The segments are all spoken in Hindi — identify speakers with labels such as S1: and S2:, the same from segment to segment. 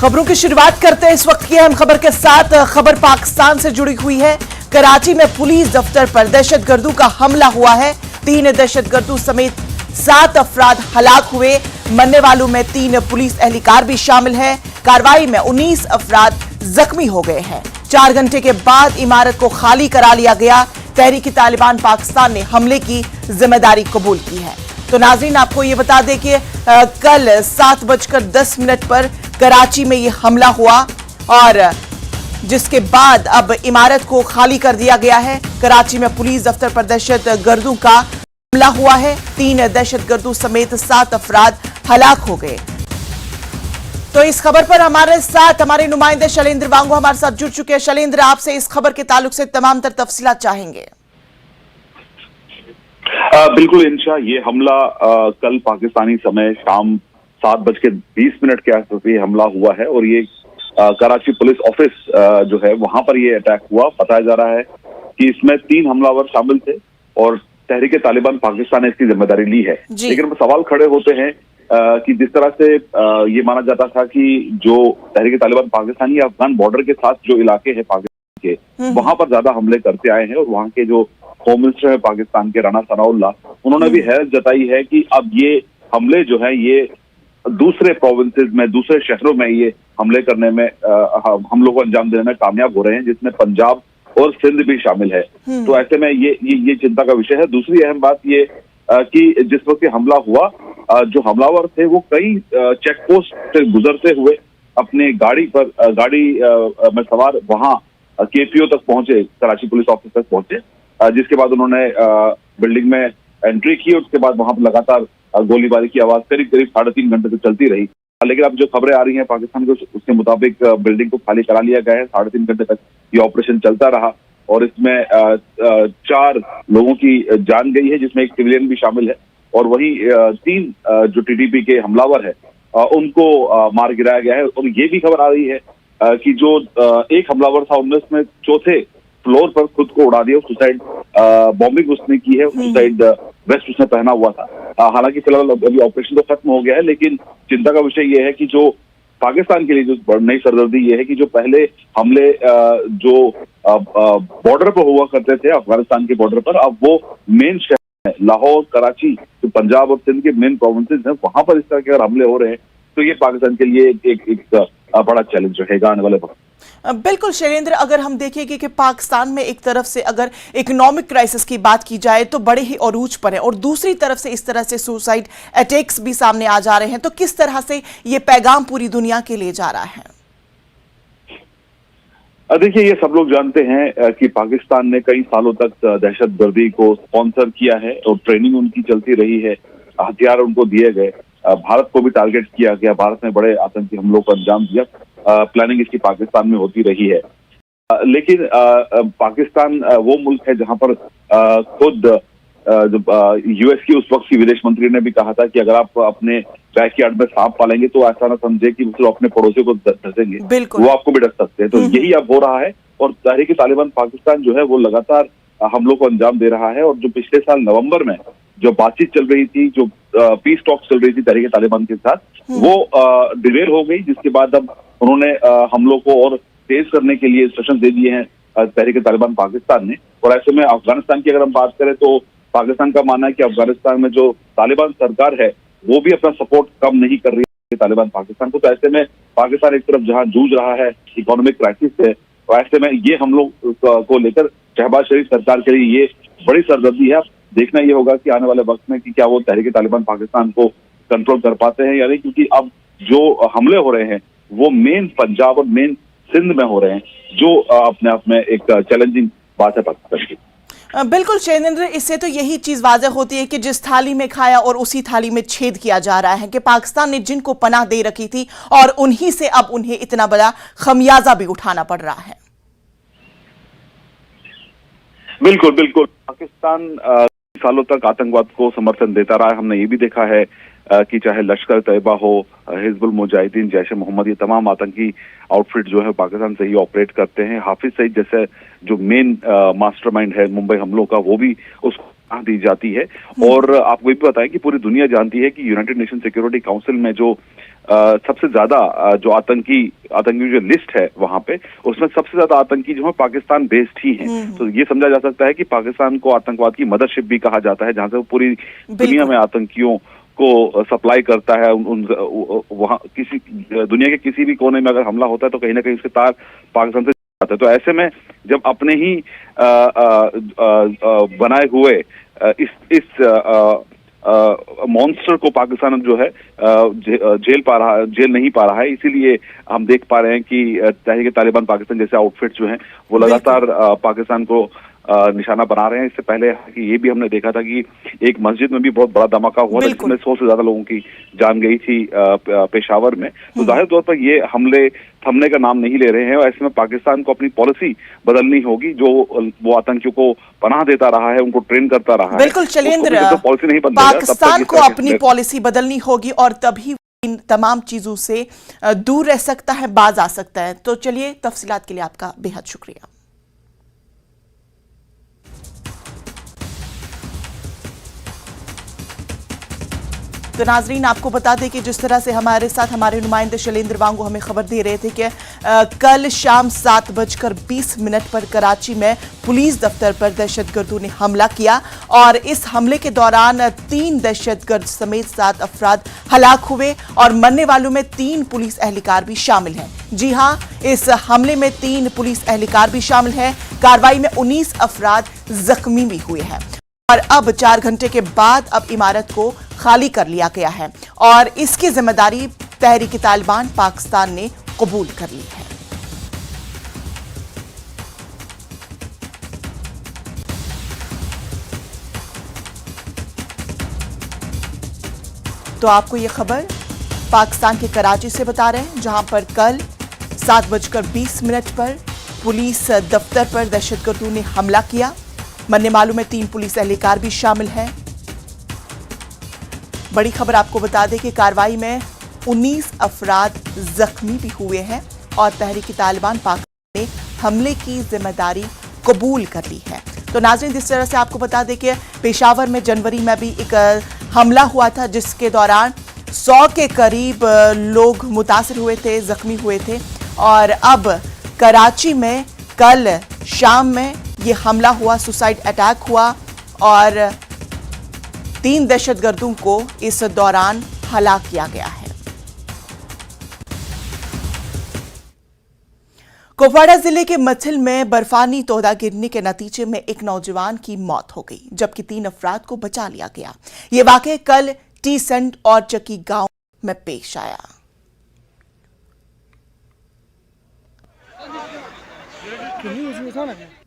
S1: खबरों की शुरुआत करते हैं इस वक्त की अहम खबर के साथ। खबर पाकिस्तान से जुड़ी हुई है। कराची में पुलिस दफ्तर पर दहशतगर्दों का हमला हुआ है। 3 दहशतगर्दों समेत 7 अफराद हलाक हुए। मरने वालों में 3 पुलिस एहलकार भी शामिल है। कार्रवाई में 19 अफराद जख्मी हो गए हैं। 4 घंटे के बाद इमारत को खाली करा लिया गया। तहरीक तालिबान पाकिस्तान ने हमले की जिम्मेदारी कबूल की है। तो नाज़रीन, आपको ये बता दें कि कल 7:10 पर कराची में ये हमला हुआ और जिसके बाद अब इमारत को खाली कर दिया गया है। कराची में पुलिस दफ्तर पर दहशतगर्दों का हमला हुआ है। 3 दहशतगर्दों समेत 7 अफराद हलाक हो गए। तो इस खबर पर हमारे साथ हमारे नुमाइंदे शैलेंद्र वांगो हमारे साथ जुड़ चुके हैं। शैलेंद्र, आपसे इस खबर के ताल्लुक से तमाम तर तफसीलात चाहेंगे।
S2: बिल्कुल इंशा, ये हमला कल पाकिस्तानी समय शाम 7:20 के आसपास ये हमला हुआ है और ये कराची पुलिस ऑफिस जो है वहां पर ये अटैक हुआ। बताया जा रहा है कि इसमें 3 हमलावर शामिल थे और तहरीक तालिबान पाकिस्तान ने इसकी जिम्मेदारी ली है। लेकिन सवाल खड़े होते हैं कि जिस तरह से ये माना जाता था कि जो तहरीक तालिबान पाकिस्तानी अफगान बॉर्डर के साथ जो इलाके हैं पाकिस्तान के, वहां पर ज्यादा हमले करते आए हैं और वहां के जो होम मिनिस्टर है पाकिस्तान के राना सनाउल्लाह, उन्होंने भी हैरत जताई है कि अब ये हमले जो है ये दूसरे प्रोविंसेस में, दूसरे शहरों में ये हमले करने में हमलों को अंजाम देने में कामयाब हो रहे हैं, जिसमें पंजाब और सिंध भी शामिल है। तो ऐसे में ये चिंता का विषय है। दूसरी अहम बात ये कि जिस वक्त हमला हुआ, जो हमलावर थे वो कई चेक पोस्ट से गुजरते हुए अपने गाड़ी में सवार वहां केपीओ तक पहुंचे, कराची पुलिस ऑफिस तक पहुंचे, जिसके बाद उन्होंने बिल्डिंग में एंट्री की। उसके बाद वहां पर लगातार गोलीबारी की आवाज करीब 3.5 घंटे तक चलती रही। लेकिन अब जो खबरें आ रही हैं पाकिस्तान को, उसके मुताबिक बिल्डिंग को खाली करा लिया गया है। 3.5 घंटे तक ये ऑपरेशन चलता रहा और इसमें 4 लोगों की जान गई है, जिसमें एक सिविलियन भी शामिल है और वही 3 जो टीटीपी के हमलावर है उनको मार गिराया गया है। और ये भी खबर आ रही है कि जो एक हमलावर था उसमें 4थे फ्लोर पर खुद को उड़ा दिया। सुसाइड बॉम्बिंग उसने की है, सुसाइड वेस्ट उसने पहना हुआ था। हालांकि फिलहाल अभी ऑपरेशन तो खत्म हो गया है, लेकिन चिंता का विषय ये है कि जो पाकिस्तान के लिए जो नई सरदर्दी ये है कि जो पहले हमले जो बॉर्डर पर हुआ करते थे अफगानिस्तान के बॉर्डर पर, अब वो मेन शहर है लाहौर, कराची, जो पंजाब और सिंध के मेन प्रोविंसेस हैं, वहां पर इस तरह के अगर हमले हो रहे हैं तो ये पाकिस्तान के लिए एक बड़ा चैलेंज रहेगा आने वाले वक्त।
S1: बिल्कुल शैलेंद्र, अगर हम देखेंगे कि पाकिस्तान में एक तरफ से अगर इकोनॉमिक क्राइसिस की बात की जाए तो बड़े ही अरूज पर है और दूसरी तरफ से इस तरह से सुसाइड अटैक्स भी सामने आ जा रहे हैं, तो किस तरह से ये पैगाम पूरी दुनिया के लिए जा रहा है?
S2: देखिए, ये सब लोग जानते हैं कि पाकिस्तान ने कई सालों तक दहशतगर्दी को स्पॉन्सर किया है और ट्रेनिंग उनकी चलती रही है, हथियार उनको दिए गए, भारत को भी टारगेट किया गया, भारत ने बड़े आतंकी हमलों को अंजाम दिया, प्लानिंग इसकी पाकिस्तान में होती रही है। लेकिन पाकिस्तान वो मुल्क है जहां पर खुद यूएस की उस वक्त की विदेश मंत्री ने भी कहा था कि अगर आप अपने बैकयार्ड में सांप पालेंगे तो ऐसा ना समझे कि सिर्फ अपने पड़ोसियों को डसेंगे, वो आपको भी डस सकते हैं। तो यही अब हो रहा है और तहरीक तालिबान पाकिस्तान जो है वो लगातार हमलों को अंजाम दे रहा है। और जो पिछले साल नवंबर में जो बातचीत चल रही थी, जो पीस टॉक चल रही थी तहरीक तालिबान के साथ, वो डिलेर हो गई, जिसके बाद अब उन्होंने हमलों को और तेज करने के लिए इंस्ट्रक्शन दे दिए हैं तहरीक तालिबान पाकिस्तान ने। और ऐसे में अफगानिस्तान की अगर हम बात करें तो पाकिस्तान का मानना है कि अफगानिस्तान में जो तालिबान सरकार है वो भी अपना सपोर्ट कम नहीं कर रही है तालिबान पाकिस्तान को। तो ऐसे में पाकिस्तान एक तरफ जहां जूझ रहा है इकोनॉमिक क्राइसिस से, तो ऐसे में ये हम लोग को लेकर शहबाज शरीफ सरकार के लिए ये बड़ी सरदर्दी है। देखना ये होगा कि आने वाले वक्त में कि क्या वो तहरीक तालिबान पाकिस्तान को कंट्रोल कर पाते हैं या नहीं, क्योंकि अब जो हमले हो रहे हैं वो मेन पंजाब और मेन सिंध में हो रहे हैं, जो अपने आप में एक चैलेंजिंग बात है पाकिस्तान की।
S1: बिल्कुल शैलेंद्र, इससे तो यही चीज वाज़ेह होती है कि जिस थाली में खाया और उसी थाली में छेद किया जा रहा है कि पाकिस्तान ने जिनको पनाह दे रखी थी और उन्हीं से अब उन्हें इतना बड़ा खमियाजा भी उठाना पड़ रहा है।
S2: बिल्कुल बिल्कुल, पाकिस्तान सालों तक आतंकवाद को समर्थन देता रहा है। हमने ये भी देखा है कि चाहे लश्कर तैयबा हो, हिजबुल मुजाहिदीन, जैश ए मोहम्मद, ये तमाम आतंकी आउटफिट जो है पाकिस्तान से ही ऑपरेट करते हैं। हाफिज सईद जैसे जो मेन मास्टरमाइंड है मुंबई हमलों का, वो भी उस दी जाती है। और आपको ये भी बताएं कि पूरी दुनिया जानती है कि यूनाइटेड नेशन सिक्योरिटी काउंसिल में जो सबसे ज्यादा जो आतंकी जो लिस्ट है वहां पे, उसमें सबसे ज्यादा आतंकी जो है पाकिस्तान बेस्ड ही हैं। तो ये समझा जा सकता है कि पाकिस्तान को आतंकवाद की मदरशिप भी कहा जाता है, जहां से वो पूरी दुनिया में आतंकियों को सप्लाई करता है। वहां किसी दुनिया के किसी भी कोने में अगर हमला होता है तो कहीं ना कहीं उसके तार पाकिस्तान से जाते हैं। तो ऐसे में जब अपने ही बनाए हुए इस मॉन्स्टर को पाकिस्तान जो है जेल नहीं पा रहा है, इसीलिए हम देख पा रहे हैं कि तहरीक-ए-तालिबान पाकिस्तान जैसे आउटफिट जो हैं वो लगातार पाकिस्तान को निशाना बना रहे हैं। इससे पहले कि ये भी हमने देखा था कि एक मस्जिद में भी बहुत बड़ा धमाका हुआ था, जिसमें 100 से ज्यादा लोगों की जान गई थी पेशावर में। तो जाहिर तौर पर ये हमले थमने का नाम नहीं ले रहे हैं और ऐसे में पाकिस्तान को अपनी पॉलिसी बदलनी होगी। जो वो आतंकियों को पनाह देता रहा है, उनको ट्रेन करता रहा है।
S1: बिल्कुल शैलेंद्र,
S2: पॉलिसी नहीं बदलेगा,
S1: पाकिस्तान को अपनी पॉलिसी बदलनी होगी और तभी इन तमाम चीजों से दूर रह सकता है, बाज आ सकता है। तो चलिए, तफसीलात के लिए आपका बेहद शुक्रिया। तो नाजरीन, आपको बता दें कि जिस तरह से हमारे साथ हमारे नुमाइंदे शैलेंद्र वांगू हमें खबर दे रहे थे कि कल शाम 7:20 पर कराची में पुलिस दफ्तर पर दहशतगर्दों ने हमला किया और इस हमले के दौरान 3 दहशतगर्द समेत 7 अफराद हलाक हुए और मरने वालों में 3 पुलिस एहलकार भी शामिल हैं। जी हां, इस हमले में 3 पुलिस एहलकार भी शामिल हैं। कार्रवाई में 19 अफराद जख्मी भी हुए हैं और अब 4 घंटे के बाद अब इमारत को खाली कर लिया गया है और इसकी जिम्मेदारी तहरीक-ए-तालिबान पाकिस्तान ने कबूल कर ली है। तो आपको यह खबर पाकिस्तान के कराची से बता रहे हैं, जहां पर कल 7:20 पर पुलिस दफ्तर पर दहशतगर्दों ने हमला किया। मरने वालों में 3 पुलिस एहलकार भी शामिल हैं। बड़ी खबर आपको बता दें कि कार्रवाई में 19 अफराद जख्मी भी हुए हैं और तहरीक-ए-तालिबान पाकिस्तान ने हमले की जिम्मेदारी कबूल कर ली है। तो नाज़रीन, जिस तरह से आपको बता दें कि पेशावर में जनवरी में भी एक हमला हुआ था, जिसके दौरान 100 के करीब लोग मुतासिर हुए थे, जख्मी हुए थे और अब कराची में कल शाम में ये हमला हुआ, सुसाइड अटैक हुआ और 3 दहशतगर्दों को इस दौरान हलाक किया गया है। कुपवाड़ा जिले के मथिल में बर्फानी तोदा गिरने के नतीजे में एक नौजवान की मौत हो गई, जबकि 3 अफराद को बचा लिया गया। ये वाकया कल टीसेंट और चक्की गांव में पेश आया।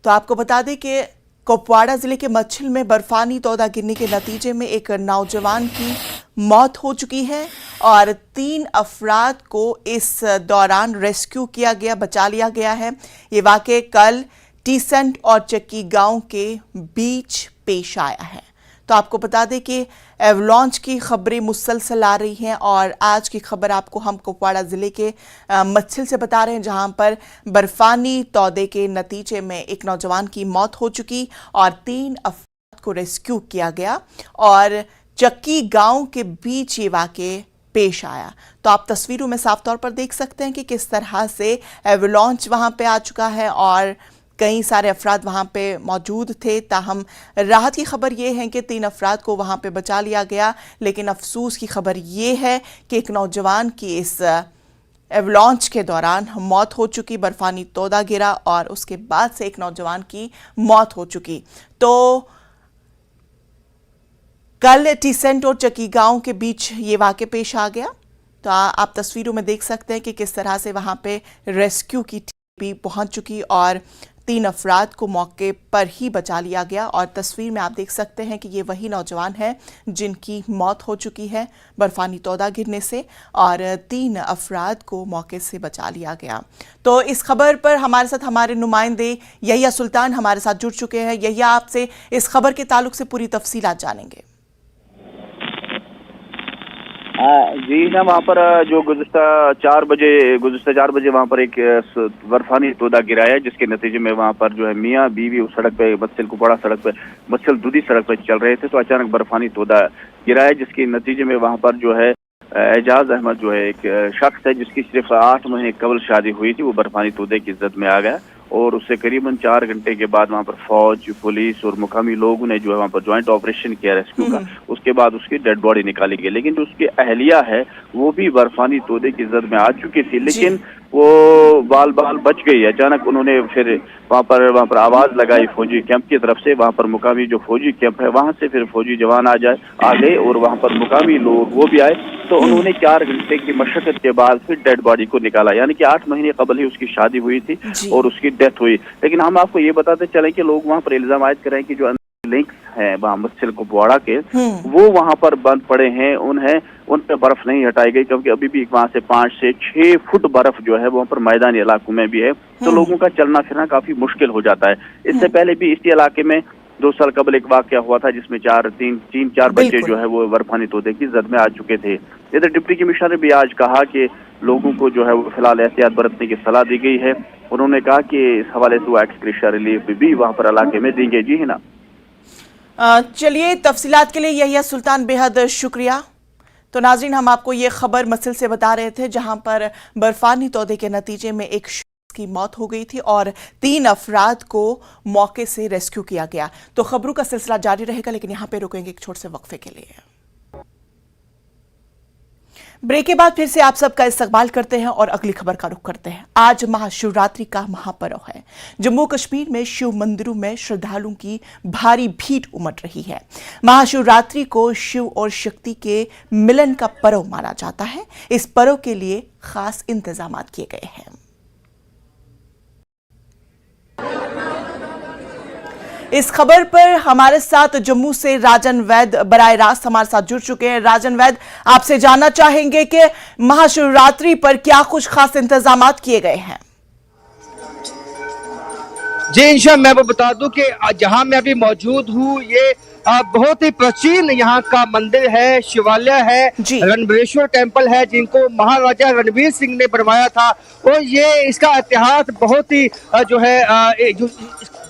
S1: तो आपको बता दें कि कुपवाड़ा जिले के मच्छिल में बर्फानी तोदा गिरने के नतीजे में एक नौजवान की मौत हो चुकी है और 3 अफराद को इस दौरान रेस्क्यू किया गया, बचा लिया गया है। ये वाकया कल टीसेंट और चक्की गांव के बीच पेश आया है। तो आपको बता दें कि एवलॉन्च की खबरें मुसलसल आ रही हैं और आज की खबर आपको हम कुपवाड़ा ज़िले के मच्छिल से बता रहे हैं, जहां पर बर्फानी तौदे के नतीजे में एक नौजवान की मौत हो चुकी और 3 अफराद को रेस्क्यू किया गया और चक्की गांव के बीच ये वाक़या पेश आया। तो आप तस्वीरों में साफ तौर पर देख सकते हैं कि किस तरह से एवलॉन्च वहां पे आ चुका है और कई सारे अफराद वहां पे मौजूद थे। ताहम राहत की खबर ये है कि 3 अफराद को वहां पे बचा लिया गया, लेकिन अफसोस की खबर ये है कि एक नौजवान की इस एवलॉन्च के दौरान मौत हो चुकी। बर्फानी तोदा गिरा और उसके बाद से एक नौजवान की मौत हो चुकी। तो कल टीसेंट और चक्की गांव के बीच ये वाक़या पेश आ गया। तो आप तस्वीरों में देख सकते हैं कि किस तरह से वहां पे रेस्क्यू की टीम भी पहुंच चुकी और 3 अफराद को मौके पर ही बचा लिया गया। और तस्वीर में आप देख सकते हैं कि ये वही नौजवान है जिनकी मौत हो चुकी है बर्फानी तौदा गिरने से और 3 अफराद को मौके से बचा लिया गया। तो इस खबर पर हमारे साथ हमारे नुमाइंदे यहिया सुल्तान हमारे साथ जुड़ चुके हैं। यहिया, आपसे इस खबर के ताल्लुक से पूरी तफसीलात जानेंगे।
S3: जी ना, वहाँ पर जो गुज़िश्ता 4 बजे वहाँ पर एक बर्फानी तोदा गिरा है, जिसके नतीजे में वहाँ पर जो है मियाँ बीवी उस सड़क पे मत्सल दूधी सड़क पे चल रहे थे, तो अचानक बर्फानी तोदा गिरा है, जिसके नतीजे में वहाँ पर जो है एजाज अहमद जो है एक शख्स है जिसकी सिर्फ 8 महीने कबल शादी हुई थी, वो बर्फानी तोदे की जद में आ गया और उससे करीबन 4 घंटे के बाद वहाँ पर फौज, पुलिस और मुकामी लोगों ने जो है वहाँ पर ज्वाइंट ऑपरेशन किया रेस्क्यू का। उसके बाद उसकी डेड बॉडी निकाली गई, लेकिन जो उसकी अहलिया है वो भी बर्फानी तोदे की जद में आ चुकी थी, लेकिन वो बाल बच गई। अचानक उन्होंने फिर वहाँ पर आवाज लगाई फौजी कैंप की तरफ से, वहाँ पर मुकामी जो फौजी कैंप है वहाँ से फिर फौजी जवान आ गए और वहाँ पर मुकामी लोग वो भी आए, तो उन्होंने 4 घंटे की मशक्कत के बाद फिर डेड बॉडी को निकाला। यानी कि 8 महीने कबल ही उसकी शादी हुई थी और उसकी डेथ हुई। लेकिन हम आपको ये बताते चले कि लोग वहाँ पर इल्जाम आयद करें कि जो लिंक्स हैं वहाँ मत्सल कुपवाड़ा के, वो वहाँ पर बंद पड़े हैं, उन पे बर्फ नहीं हटाई गई, क्योंकि अभी भी वहाँ से 5 से 6 फुट बर्फ जो है वहाँ पर मैदानी इलाकों में भी है, तो लोगों का चलना फिरना काफी मुश्किल हो जाता है। इससे पहले भी इसी इलाके में 2 साल कबल एक वाकया हुआ था जिसमें 4 बच्चे जो है वो बर्फानी तोदे की जद में आ चुके थे। इधर डिप्टी कमिश्नर ने भी आज कहा कि लोगों को जो है वो फिलहाल एहतियात बरतने की सलाह दी गई है। उन्होंने कहा कि इस हवाले से वो एक्सग्रेशिया रिलीफ भी वहाँ पर इलाके में देंगे। जी है ना,
S1: चलिए तफसीलात के लिए यहिया सुल्तान बेहद शुक्रिया। तो नाज़रीन, हम आपको ये खबर मस्जिल से बता रहे थे जहां पर बर्फानी तौदे के नतीजे में एक शख्स की मौत हो गई थी और 3 अफराद को मौके से रेस्क्यू किया गया। तो खबरों का सिलसिला जारी रहेगा, लेकिन यहां पे रुकेंगे एक छोटे से वक्फे के लिए। ब्रेक के बाद फिर से आप सबका इस्तकबाल करते हैं और अगली खबर का रुख करते हैं। आज महाशिवरात्रि का महापर्व है। जम्मू कश्मीर में शिव मंदिरों में श्रद्धालुओं की भारी भीड़ उमड़ रही है। महाशिवरात्रि को शिव और शक्ति के मिलन का पर्व माना जाता है। इस पर्व के लिए खास इंतजाम किए गए हैं। इस खबर पर हमारे साथ जम्मू से राजन वैद बराह रास्त हमारे साथ जुड़ चुके हैं। राजन वैद, आपसे जानना चाहेंगे कि महाशिवरात्रि पर क्या कुछ खास इंतजाम किए गए हैं?
S4: जी इंशा, मैं वो बता दूं कि जहां मैं अभी मौजूद हूं, ये बहुत ही प्राचीन यहाँ का मंदिर है, शिवालय है, रणबीरेश्वर टेम्पल है, जिनको महाराजा रणवीर सिंह ने बनवाया था। और ये इसका इतिहास बहुत ही जो है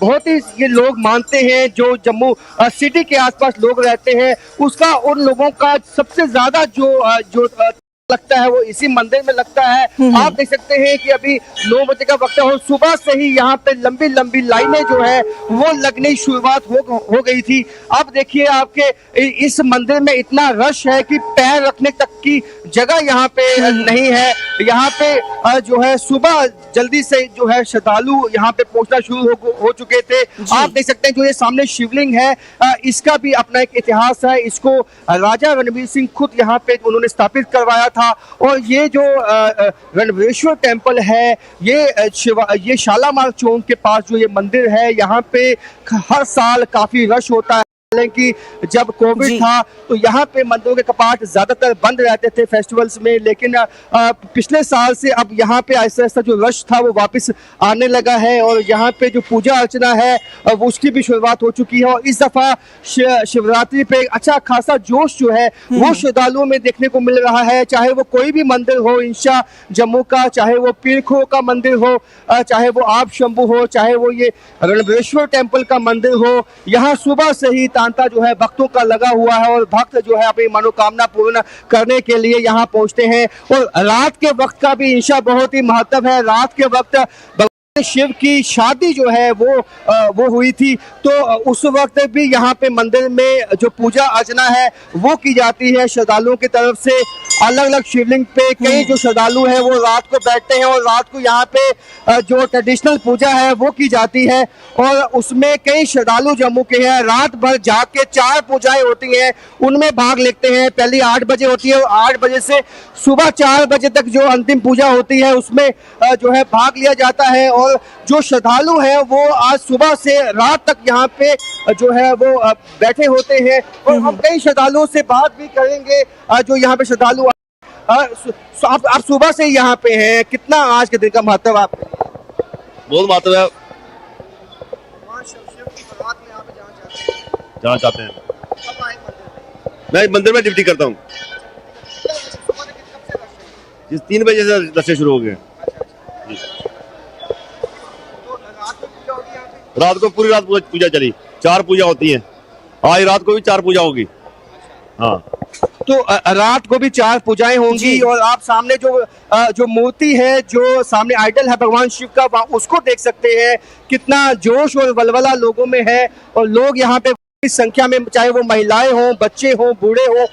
S4: बहुत ही ये लोग मानते हैं, जो जम्मू सिटी के आसपास लोग रहते हैं, उसका उन लोगों का सबसे ज्यादा जो लगता है वो इसी मंदिर में लगता है। आप देख सकते हैं कि अभी 9 बजे का वक्त है और सुबह से ही यहाँ पे लंबी लंबी लाइनें जो है वो लगने शुरुआत हो गई थी। अब देखिए आपके इस मंदिर में इतना रश है कि पैर रखने तक की जगह यहाँ पे नहीं है। यहाँ पे जो है सुबह जल्दी से जो है श्रद्धालु यहाँ पे पहुंचना शुरू हो चुके थे। आप देख सकते हैं जो ये सामने शिवलिंग है, इसका भी अपना एक इतिहास है। इसको राजा रणवीर सिंह खुद यहाँ पे उन्होंने स्थापित करवाया था। और ये जो रणबीरेश्वर टेम्पल है, ये शालामार चौक के पास जो ये मंदिर है, यहाँ पे हर साल काफी रश होता है। कि जब कोविड था तो यहाँ पे मंदिरों के कपाट ज्यादातर बंद रहते थे फेस्टिवल्स में, लेकिन पिछले साल से अब यहाँ पे ऐसा ऐसा जो रश था वो वापस आने लगा है और यहाँ पे जो पूजा अर्चना है वो उसकी भी शुरुआत हो चुकी है। और इस दफा शिवरात्रि पे अच्छा खासा जोश जो है वो श्रद्धालुओं में देखने को मिल रहा है। चाहे वो कोई भी मंदिर हो इंशा जम्मू का, चाहे वो पीरखो का मंदिर हो, चाहे वो आप शंभू हो, चाहे वो ये रणबीरेश्वर टेम्पल का मंदिर हो, यहाँ सुबह से ही तांता जो है भक्तों का लगा हुआ है और भक्त जो है अपनी मनोकामना पूर्ण करने के लिए यहाँ पहुँचते हैं। और रात के वक्त का भी इंशा बहुत ही महत्व है। रात के वक्त शिव की शादी जो है वो हुई थी, तो उस वक्त भी यहाँ पे मंदिर में जो पूजा अर्चना है वो की जाती है श्रद्धालुओं की तरफ से। अलग अलग शिवलिंग पे कई जो श्रद्धालु हैं वो रात को बैठते हैं और रात को यहाँ पे जो ट्रेडिशनल पूजा है वो की जाती है। और उसमें कई श्रद्धालु जम्मू के हैं, रात भर जाग के 4 पूजाएं होती हैं उनमें भाग लेते हैं। पहली 8 बजे होती है और 8 बजे से सुबह 4 बजे तक जो अंतिम पूजा होती है उसमें जो है भाग लिया जाता है। और जो श्रद्धालु हैं वो आज सुबह से रात तक यहाँ पे जो है वो बैठे होते हैं। और हम कई श्रद्धालुओं से बात भी करेंगे जो यहाँ पे श्रद्धालु। आप सुबह से यहाँ पे हैं, कितना आज के दिन का महत्व आप?
S5: बहुत महत्व है। जाना चाहते हैं। मैं मंदिर में ड्यूटी करता हूँ। जिस 3 बजे से दर्शन शुरू हो गए। रात को पूरी रात पूजा चली, 4 पूजा होती है। आज रात को भी 4 पूजा होगी। हाँ,
S4: तो रात को भी 4 पूजाएं होंगी और आप सामने जो मूर्ति है, जो सामने आइडल है भगवान शिव का, उसको देख सकते हैं कितना जोश और वलवला लोगों में है। और लोग यहाँ पे इस संख्या में, चाहे वो महिलाएं हों, बच्चे हों, बूढ़े हों,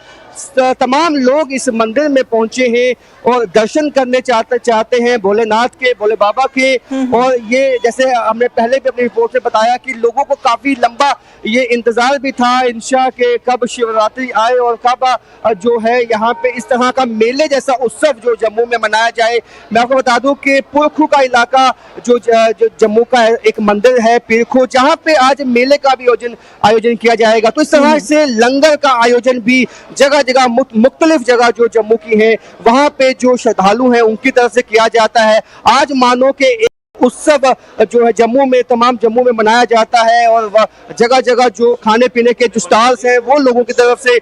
S4: तमाम लोग इस मंदिर में पहुंचे हैं और दर्शन करने चाहते हैं भोलेनाथ के, भोले बाबा के। और ये जैसे हमने पहले भी अपनी रिपोर्ट में बताया कि लोगों को काफी लंबा ये इंतजार भी था इंशा के कब शिवरात्रि आए और कब जो है यहाँ पे इस तरह का मेले जैसा उत्सव जो जम्मू में मनाया जाए। मैं आपको बता दूं कि पुरखू का इलाका जो जम्मू का एक मंदिर है पीरखू, जहाँ पे आज मेले का भी आयोजन किया जाएगा। तो इस तरह से लंगर का आयोजन भी जगह जगह मुख्तलिफ जगह जो जम्मू की है वहां पे जो श्रद्धालु हैं उनकी तरफ से किया जाता है। आज मानो के एक उत्सव जो है तमाम जम्मू में मनाया जाता है और जगह जगह जो खाने पीने के जो स्टॉल्स हैं वो लोगों की तरफ से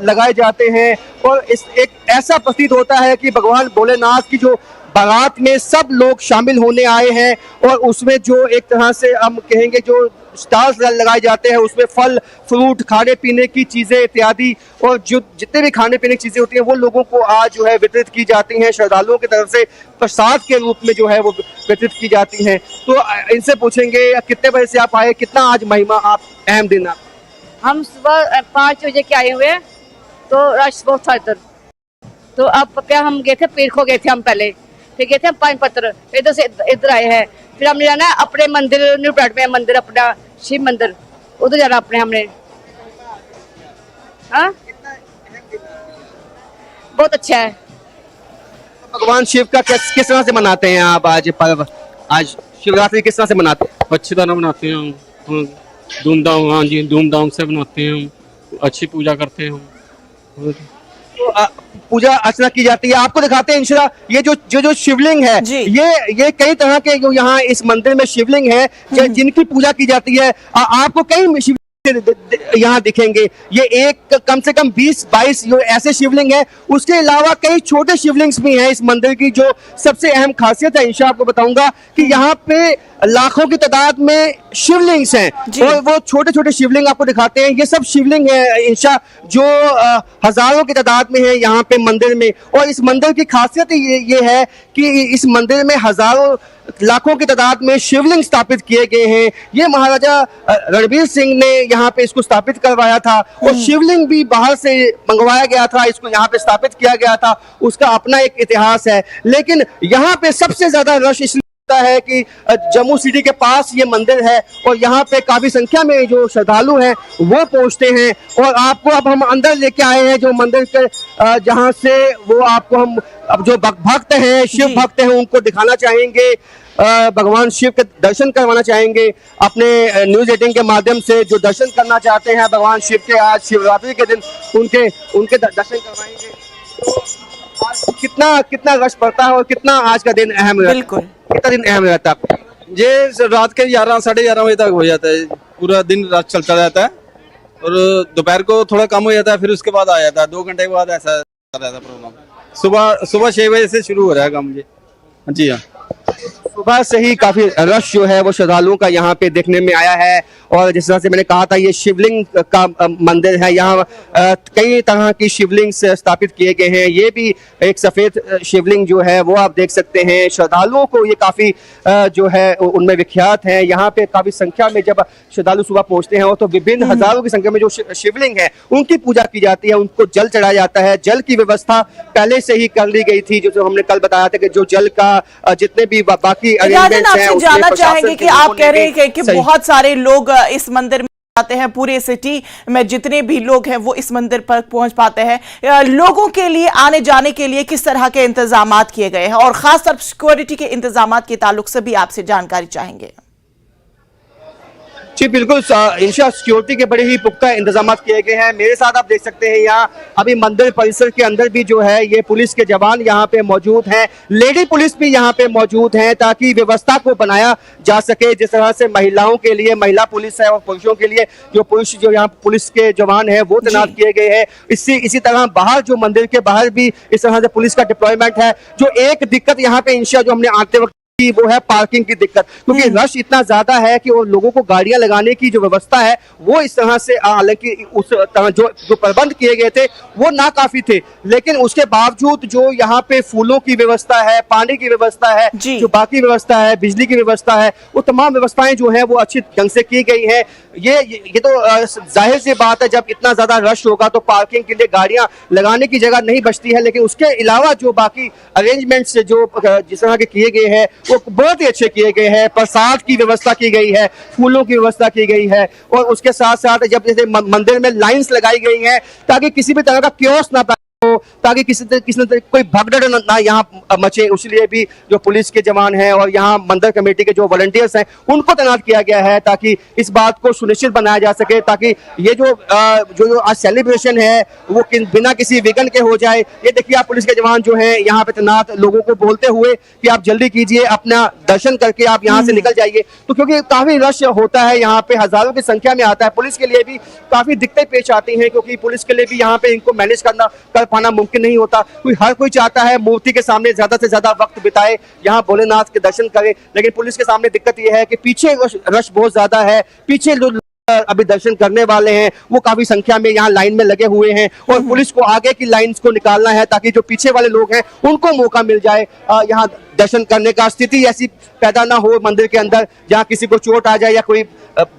S4: लगाए जाते हैं। और एक ऐसा प्रतीत होता है कि भगवान भोलेनाथ की जो बारात में सब लोग शामिल होने आए हैं और उसमें जो एक तरह से हम कहेंगे जो स्टॉल्स लगाए जाते हैं उसमें फल फ्रूट, खाने पीने की चीजें इत्यादि और जो जितने भी खाने पीने की चीजें होती हैं वो लोगों को आज जो है वितरित की जाती हैं। श्रद्धालुओं की तरफ से प्रसाद के रूप में जो है वो वितरित की जाती हैं। तो इनसे पूछेंगे कितने बजे से आप आए, कितना आज महिमा आप अहम दिन?
S6: हम सुबह 5 बजे के आए हुए, तो रश बहुत था इधर। तो अब क्या हम गए थे पीरखो गए थे, हम पहले फिर गए थे पानीपत्र, इधर से इधर आए हैं। फिर हमने जाना अपने मंदिर न्यू प्लाट में मंदिर अपना शिव मंदिर, उधर जाना अपने हमने। हाँ बहुत अच्छा है।
S4: भगवान शिव का किस तरह से मनाते हैं आप आज पर्व? आज शिवरात्रि किस तरह से मनाते हैं?
S7: अच्छी तरह मनाते हैं हम, धूमधाम। हाँ जी, धूमधाम से मनाते हैं हम, अच्छी पूजा करते हैं हम।
S4: तो पूजा अर्चना की जाती है। आपको दिखाते हैं इंशाल्लाह ये जो शिवलिंग है, ये कई तरह के जो यहाँ इस मंदिर में शिवलिंग है जिनकी पूजा की जाती है। आपको कई यहाँ दिखेंगे। ये एक कम से कम 20-22 ऐसे शिवलिंग है। उसके अलावा कई छोटे शिवलिंग्स भी हैं इस मंदिर की। जो सबसे अहम खासियत है इंशा आपको बताऊंगा कि यहाँ पे लाखों की तादाद में शिवलिंग्स हैं और वो छोटे छोटे शिवलिंग आपको दिखाते हैं। ये सब शिवलिंग है इंशा जो हजारों की तादाद में है यहाँ पे मंदिर में। और इस मंदिर की खासियत ये है कि इस मंदिर में हजारों लाखों की तादाद में शिवलिंग स्थापित किए गए हैं। ये महाराजा रणबीर सिंह ने यहाँ पे इसको स्थापित करवाया था और शिवलिंग भी बाहर से मंगवाया गया था, इसको यहाँ पे स्थापित किया गया था। उसका अपना एक इतिहास है। लेकिन यहाँ पे सबसे ज्यादा रश इसलिए है कि जम्मू सिटी के पास ये मंदिर है और यहाँ पे काफी संख्या में जो श्रद्धालु हैं वो पहुंचते हैं। और आपको अब हम अंदर लेके आए हैं जो मंदिर के जहाँ से वो आपको हम अब जो भक्त हैं, शिव भक्त हैं, उनको दिखाना चाहेंगे, भगवान शिव के दर्शन करवाना चाहेंगे। अपने न्यूज़ 18 के माध्यम से जो दर्शन करना चाहते हैं भगवान शिव के आज शिवरात्रि के दिन उनके दर्शन करवाएंगे। तो कितना रश पड़ता है और कितना आज का दिन अहम रहता है? कितना दिन अहम रहता है?
S8: ये रात के 11 साढ़े 11 बजे तक हो जाता है। पूरा दिन रात चलता रहता है और दोपहर को थोड़ा कम हो जाता है, फिर उसके बाद आ जाता है। 2 घंटे के बाद ऐसा रहता है प्रोग्राम। सुबह 6 बजे से शुरू हो रहा है काम जी। जी हाँ,
S4: सुबह से ही काफी रश जो है वो श्रद्धालुओं का यहाँ पे देखने में आया है। और जिस तरह से मैंने कहा था ये शिवलिंग का मंदिर है। यहाँ कई तरह की शिवलिंग स्थापित किए गए हैं। ये भी एक सफेद शिवलिंग जो है वो आप देख सकते हैं। श्रद्धालुओं को ये काफी जो है उनमें विख्यात है। यहाँ पे काफी संख्या में जब श्रद्धालु सुबह पहुंचते हैं तो विभिन्न हजारों की संख्या में जो शिवलिंग है उनकी पूजा की जाती है, उनको जल चढ़ाया जाता है। जल की व्यवस्था पहले से ही कर ली गई थी, जो हमने कल बताया था कि जो जल का जितने भी बाकी
S1: आपसे जानना चाहेंगे कि आप कह रहे हैं कि बहुत सारे लोग इस मंदिर में आते हैं, पूरे सिटी में जितने भी लोग हैं वो इस मंदिर पर पहुंच पाते हैं। लोगों के लिए आने जाने के लिए किस तरह के इंतजामात किए गए हैं और खासतौर पर सिक्योरिटी के इंतजामात के ताल्लुक से भी आपसे जानकारी चाहेंगे।
S4: जी बिल्कुल, इंशा सिक्योरिटी के बड़े ही पुख्ता इंतजाम किए गए हैं। मेरे साथ आप देख सकते हैं यहाँ अभी मंदिर परिसर के अंदर भी जो है ये पुलिस के जवान यहाँ पे मौजूद हैं, लेडी पुलिस भी यहाँ पे मौजूद हैं ताकि व्यवस्था को बनाया जा सके। जिस तरह से महिलाओं के लिए महिला पुलिस है और पुरुषों के लिए जो यहाँ पुलिस के जवान है वो तैनात किए गए हैं, इसी तरह बाहर जो मंदिर के बाहर भी इस तरह से पुलिस का डिप्लॉयमेंट है। जो एक दिक्कत यहाँ पे इंशा जो हमने आते वक्त वो है पार्किंग की दिक्कत, क्योंकि रश इतना ज्यादा है कि वो लोगों को गाड़ियां लगाने की जो व्यवस्था है वो इस तरह से, हालांकि उस तरह जो प्रबंध किए गए थे वो नाकाफी थे, लेकिन उसके बावजूद जो यहाँ पे फूलों की व्यवस्था है, पानी की व्यवस्था है, जो बाकी व्यवस्था है, बिजली की व्यवस्था है, वो तमाम व्यवस्थाएं जो है वो अच्छी ढंग से की गई है। ये तो जाहिर सी बात है, जब इतना ज्यादा रश होगा तो पार्किंग के लिए गाड़ियां लगाने की जगह नहीं बचती है, लेकिन उसके अलावा जो बाकी अरेंजमेंट्स जो जिस तरह के किए गए हैं वो बहुत ही अच्छे किए गए हैं। प्रसाद की व्यवस्था की गई है, फूलों की व्यवस्था की गई है, और उसके साथ साथ जब जैसे मंदिर में लाइंस लगाई गई हैं ताकि किसी भी तरह का क्योस ना हो, ताकि किसी कोई भगदड़ ना यहाँ मचे, उसलिए भी जो पुलिस के जवान हैं और यहाँ मंदिर कमेटी के जो वॉलंटियर्स हैं उनको तैनात किया गया है ताकि इस बात को सुनिश्चित बनाया जा सके, ताकि ये जो आज सेलिब्रेशन है वो बिना किसी विघ्न के हो जाए। ये देखिए आप पुलिस के जवान जो हैं यहाँ पे तैनात लोगों को बोलते हुए कि आप जल्दी कीजिए, अपना दर्शन करके आप यहाँ से निकल जाइए, तो क्योंकि काफी रश होता है यहाँ पे, हजारों की संख्या में आता है। पुलिस के लिए भी काफी दिक्कतें पेश आती हैं, क्योंकि पुलिस के लिए भी यहाँ पे इनको मैनेज कर पाना मुमकिन नहीं होता। हर कोई चाहता है मूर्ति के सामने ज्यादा से ज्यादा वक्त बिताए, यहाँ भोलेनाथ के दर्शन करे, लेकिन पुलिस के सामने दिक्कत यह है कि पीछे रश बहुत ज्यादा है, पीछे जो अभी दर्शन करने वाले हैं वो काफी संख्या में यहाँ लाइन में लगे हुए हैं, और पुलिस को आगे की लाइंस को निकालना है ताकि जो पीछे वाले लोग हैं उनको मौका मिल जाए यहाँ दर्शन करने का। स्थिति ऐसी पैदा ना हो मंदिर के अंदर जहाँ किसी को चोट आ जाए या कोई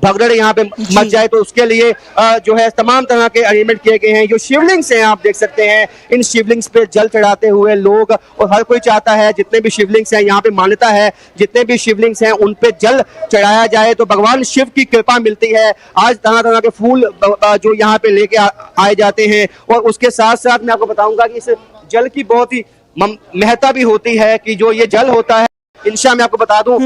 S4: भगदड़ यहाँ पे मच जाए, तो उसके लिए जो है तमाम तरह के अरेंजमेंट किए गए हैं। जो शिवलिंग्स हैं आप देख सकते हैं, इन शिवलिंग्स पे जल चढ़ाते हुए लोग, और हर कोई चाहता है जितने भी शिवलिंग्स हैं, यहाँ पे मान्यता है जितने भी शिवलिंग्स हैं उन पे जल चढ़ाया जाए तो भगवान शिव की कृपा मिलती है। आज तरह तरह के फूल जो यहाँ पे लेके आए जाते हैं, और उसके साथ साथ मैं आपको बताऊंगा कि इस जल की बहुत ही महत्ता भी होती है कि जो ये जल होता है, इंशा मैं आपको बता दूं,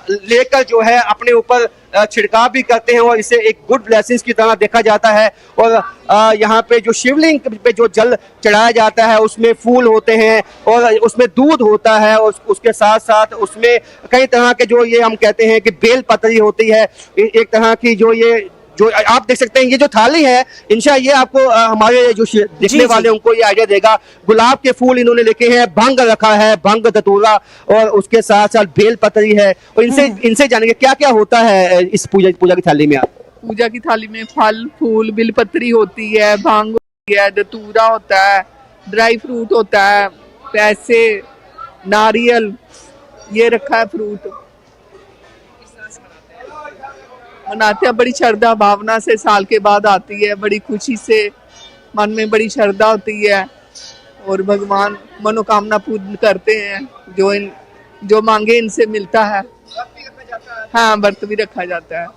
S4: लेकर जो है अपने ऊपर छिड़काव भी करते हैं और इसे एक गुड ब्लेसिंग्स की तरह देखा जाता है। और यहाँ पे जो शिवलिंग पे जो जल चढ़ाया जाता है उसमें फूल होते हैं और उसमें दूध होता है, और उसके साथ साथ उसमें कई तरह के जो ये हम कहते हैं कि बेल पत्री होती है, एक तरह की जो आप देख सकते हैं। ये जो थाली है इंशा, ये आपको हमारे जो देखने वाले उनको ये आइडिया देगा। गुलाब के फूल इन्होंने लिखे हैं, भंग रखा है, भंग धतूरा, और उसके साथ साथ बेल पत्री है। और इनसे जानेंगे क्या क्या होता है इस पूजा की थाली में। आप
S9: पूजा की थाली में फल फूल बेल पत्री होती है, भांग होती है, धतूरा होता है, ड्राई फ्रूट होता है, पैसे, नारियल, ये रखा है फ्रूट। मनाते हैं बड़ी श्रद्धा भावना से, साल के बाद आती है, बड़ी खुशी से, मन में बड़ी श्रद्धा होती है, और भगवान मनोकामना पूर्ण करते हैं, जो मांगे इनसे मिलता है। हाँ, व्रत भी रखा जाता है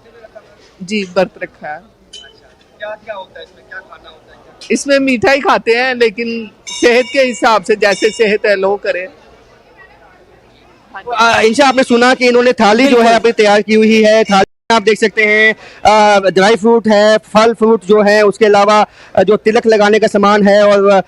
S9: जी, व्रत रखा है।
S4: क्या होता है इसमें, क्या खाना होता है?
S9: इसमें मीठा ही खाते हैं, लेकिन सेहत के हिसाब से, जैसे सेहत है लोग करें।
S4: इंशा आपने सुना कि इन्होंने थाली जो है अभी तैयार की हुई है। थाली आप देख सकते हैं ड्राई फ्रूट है, फल फ्रूट जो है, उसके अलावा जो तिलक लगाने का सामान है, और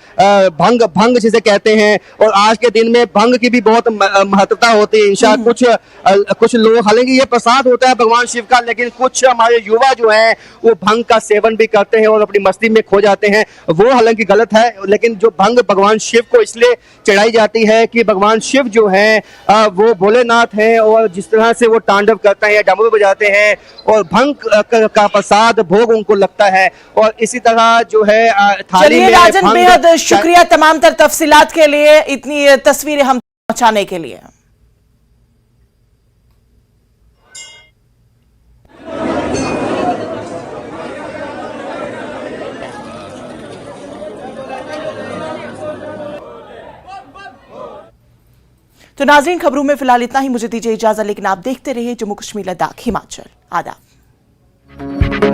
S4: भंग जिसे कहते हैं। और आज के दिन में भंग की भी बहुत महत्वता होती है इंशा। कुछ लोग, हालांकि ये प्रसाद होता है भगवान शिव का, लेकिन कुछ हमारे युवा जो हैं वो भंग का सेवन भी करते हैं और अपनी मस्ती में खो जाते हैं। वो हालांकि गलत है, लेकिन जो भंग भगवान शिव को इसलिए चढ़ाई जाती है कि भगवान शिव जो है वो भोलेनाथ हैं, और जिस तरह से वो तांडव करते हैं या डमरू बजाते हैं, और भंग का प्रसाद भोग उनको लगता है। और इसी तरह जो है थाली में
S1: राजन, बेहद शुक्रिया तमाम तर तफसीलात के लिए, इतनी तस्वीरें हम पहुंचाने के लिए। तो नाज़रीन, खबरों में फिलहाल इतना ही। मुझे दीजिए इजाजत, लेकिन आप देखते रहिए जम्मू कश्मीर लद्दाख हिमाचल। आदाब।